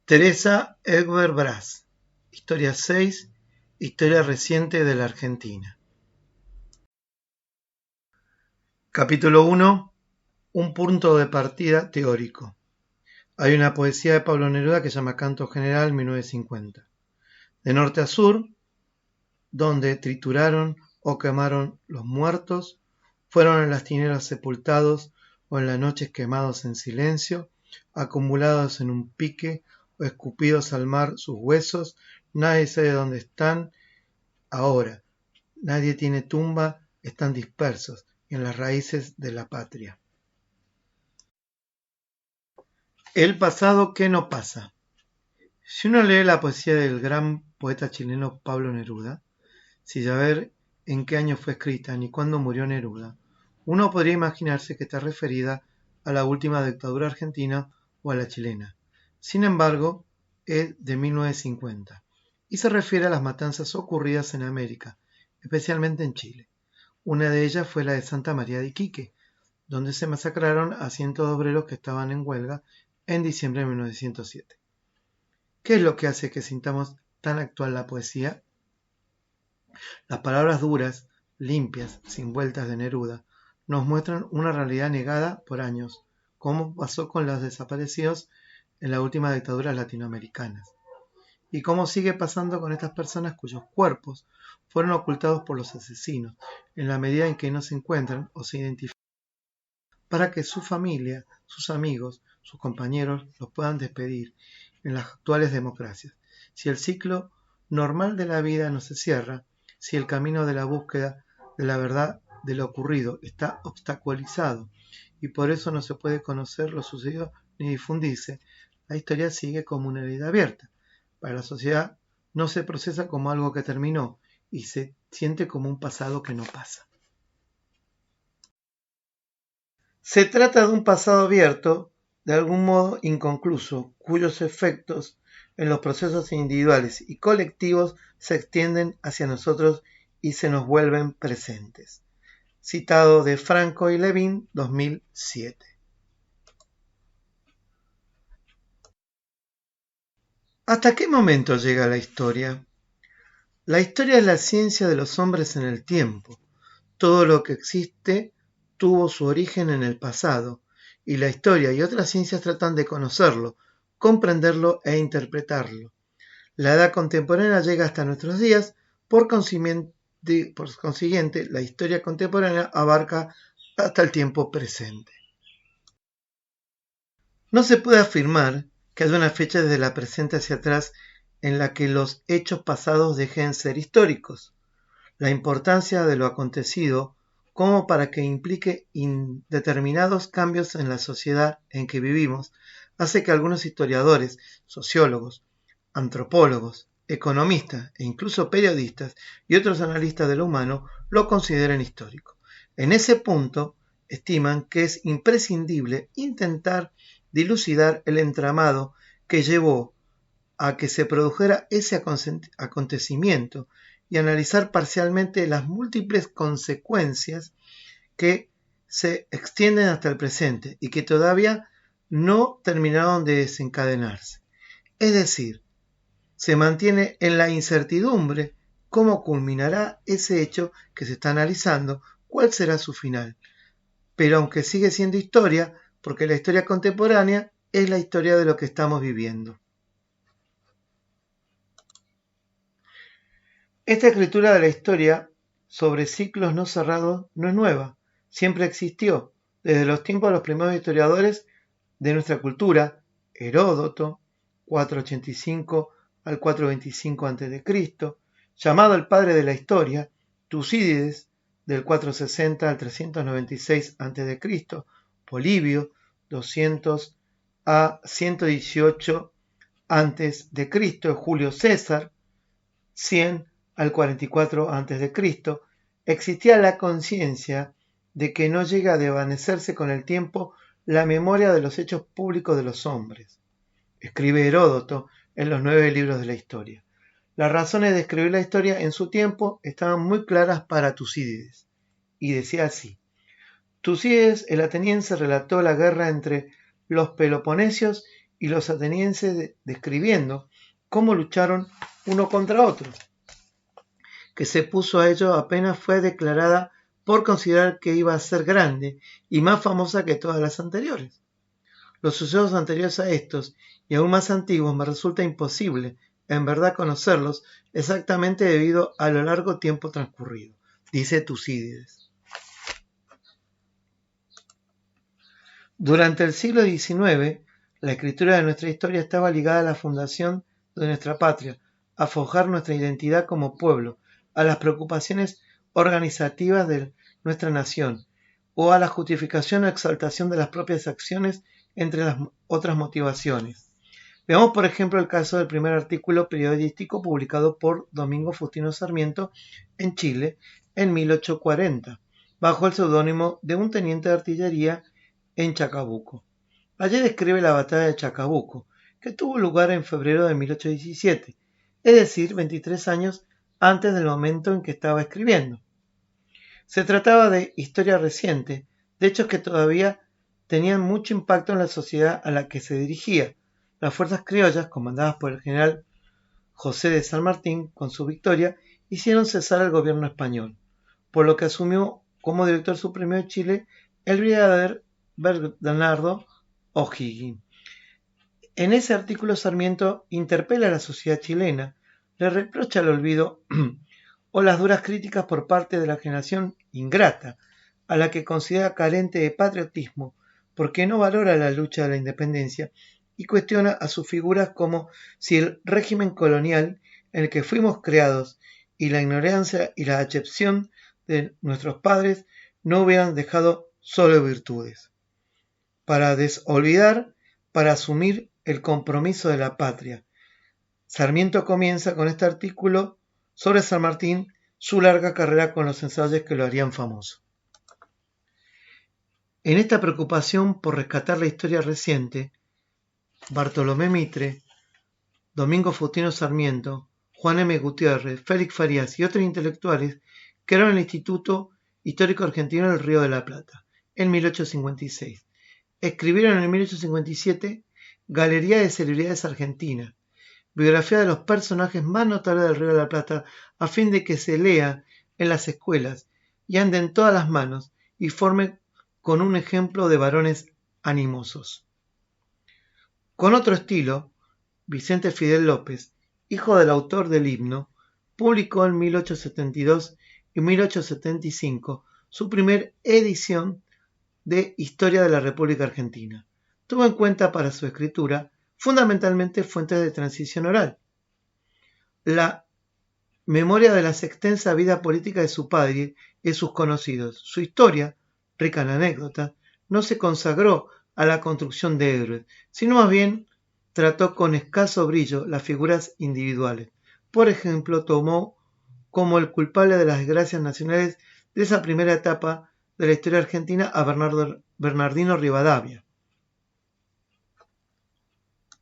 Teresa Egber Brass, Historia 6, Historia reciente de la Argentina. Capítulo 1. Un punto de partida teórico. Hay una poesía de Pablo Neruda que se llama Canto General 1950. De norte a sur, donde trituraron o quemaron los muertos, fueron en las tinieblas sepultados o en las noches quemados en silencio, acumulados en un pique o escupidos al mar sus huesos, nadie sabe dónde están ahora, nadie tiene tumba, están dispersos en las raíces de la patria. El pasado que no pasa. Si uno lee la poesía del gran poeta chileno Pablo Neruda, sin saber en qué año fue escrita ni cuándo murió Neruda, uno podría imaginarse que está referida a la última dictadura argentina o a la chilena. Sin embargo, es de 1950 y se refiere a las matanzas ocurridas en América, especialmente en Chile. Una de ellas fue la de Santa María de Iquique, donde se masacraron a cientos de obreros que estaban en huelga en diciembre de 1907. ¿Qué es lo que hace que sintamos tan actual la poesía? Las palabras duras, limpias, sin vueltas de Neruda, nos muestran una realidad negada por años, como pasó con los desaparecidos en las últimas dictaduras latinoamericanas, y cómo sigue pasando con estas personas cuyos cuerpos fueron ocultados por los asesinos, en la medida en que no se encuentran o se identifican, para que su familia, sus amigos, sus compañeros los puedan despedir en las actuales democracias. Si el ciclo normal de la vida no se cierra, si el camino de la búsqueda de la verdad de lo ocurrido está obstaculizado y por eso no se puede conocer lo sucedido ni difundirse, la historia sigue como una herida abierta. Para la sociedad no se procesa como algo que terminó y se siente como un pasado que no pasa. Se trata de un pasado abierto, de algún modo inconcluso, cuyos efectos en los procesos individuales y colectivos se extienden hacia nosotros y se nos vuelven presentes. Citado de Franco y Levin, 2007. ¿Hasta qué momento llega la historia? La historia es la ciencia de los hombres en el tiempo. Todo lo que existe tuvo su origen en el pasado, y la historia y otras ciencias tratan de conocerlo, comprenderlo e interpretarlo. La edad contemporánea llega hasta nuestros días, por consiguiente, la historia contemporánea abarca hasta el tiempo presente. No se puede afirmar que haya una fecha desde la presente hacia atrás en la que los hechos pasados dejen ser históricos. La importancia de lo acontecido como para que implique determinados cambios en la sociedad en que vivimos hace que algunos historiadores, sociólogos, antropólogos, economistas e incluso periodistas y otros analistas de lo humano lo consideren histórico. En ese punto, estiman que es imprescindible intentar dilucidar el entramado que llevó a que se produjera ese acontecimiento y analizar parcialmente las múltiples consecuencias que se extienden hasta el presente y que todavía no terminaron de desencadenarse. Es decir, se mantiene en la incertidumbre cómo culminará ese hecho que se está analizando, cuál será su final. Pero aunque sigue siendo historia, porque la historia contemporánea es la historia de lo que estamos viviendo. Esta escritura de la historia sobre ciclos no cerrados no es nueva, siempre existió, desde los tiempos de los primeros historiadores de nuestra cultura, Heródoto, 485 al 425 a.C., llamado el padre de la historia, Tucídides, del 460 al 396 a.C., Polibio, 200 a 118 a.C., Julio César, 100 al 44 a.C., existía la conciencia de que no llega a desvanecerse con el tiempo la memoria de los hechos públicos de los hombres. Escribe Heródoto en los 9 libros de la historia. Las razones de escribir la historia en su tiempo estaban muy claras para Tucídides, y decía así: Tucídides el ateniense relató la guerra entre los peloponesios y los atenienses describiendo cómo lucharon uno contra otro, que se puso a ello apenas fue declarada por considerar que iba a ser grande y más famosa que todas las anteriores. Los sucesos anteriores a estos y aún más antiguos me resulta imposible, en verdad, conocerlos exactamente debido a lo largo tiempo transcurrido, dice Tucídides. Durante el siglo XIX, la escritura de nuestra historia estaba ligada a la fundación de nuestra patria, a forjar nuestra identidad como pueblo, a las preocupaciones organizativas de nuestra nación, o a la justificación o exaltación de las propias acciones entre las otras motivaciones. Veamos, por ejemplo, el caso del primer artículo periodístico publicado por Domingo Faustino Sarmiento en Chile en 1840, bajo el seudónimo de un teniente de artillería en Chacabuco. Allí describe la batalla de Chacabuco, que tuvo lugar en febrero de 1817, es decir, 23 años antes del momento en que estaba escribiendo. Se trataba de historia reciente, de hechos que todavía tenían mucho impacto en la sociedad a la que se dirigía. Las fuerzas criollas, comandadas por el general José de San Martín, con su victoria, hicieron cesar al gobierno español, por lo que asumió como director supremo de Chile el brigadier Bernardo O'Higgins. En ese artículo Sarmiento interpela a la sociedad chilena, le reprocha el olvido o las duras críticas por parte de la generación ingrata, a la que considera carente de patriotismo porque no valora la lucha de la independencia y cuestiona a sus figuras como si el régimen colonial en el que fuimos creados y la ignorancia y la acepción de nuestros padres no hubieran dejado solo virtudes. Para desolvidar, para asumir el compromiso de la patria. Sarmiento comienza con este artículo sobre San Martín su larga carrera con los ensayos que lo harían famoso. En esta preocupación por rescatar la historia reciente, Bartolomé Mitre, Domingo Faustino Sarmiento, Juan M. Gutiérrez, Félix Farías y otros intelectuales crearon el Instituto Histórico Argentino del Río de la Plata en 1856. Escribieron en 1857 Galería de Celebridades Argentinas, biografía de los personajes más notables del Río de la Plata, a fin de que se lea en las escuelas y ande en todas las manos y forme con un ejemplo de varones animosos. Con otro estilo, Vicente Fidel López, hijo del autor del himno, publicó en 1872 y 1875 su primer edición de Historia de la República Argentina. Tuvo en cuenta para su escritura fundamentalmente fuentes de transición oral. La memoria de la extensa vida política de su padre y de sus conocidos. Su historia, rica en anécdotas, no se consagró a la construcción de héroes, sino más bien trató con escaso brillo las figuras individuales. Por ejemplo, tomó como el culpable de las desgracias nacionales de esa primera etapa de la historia argentina a Bernardino Rivadavia.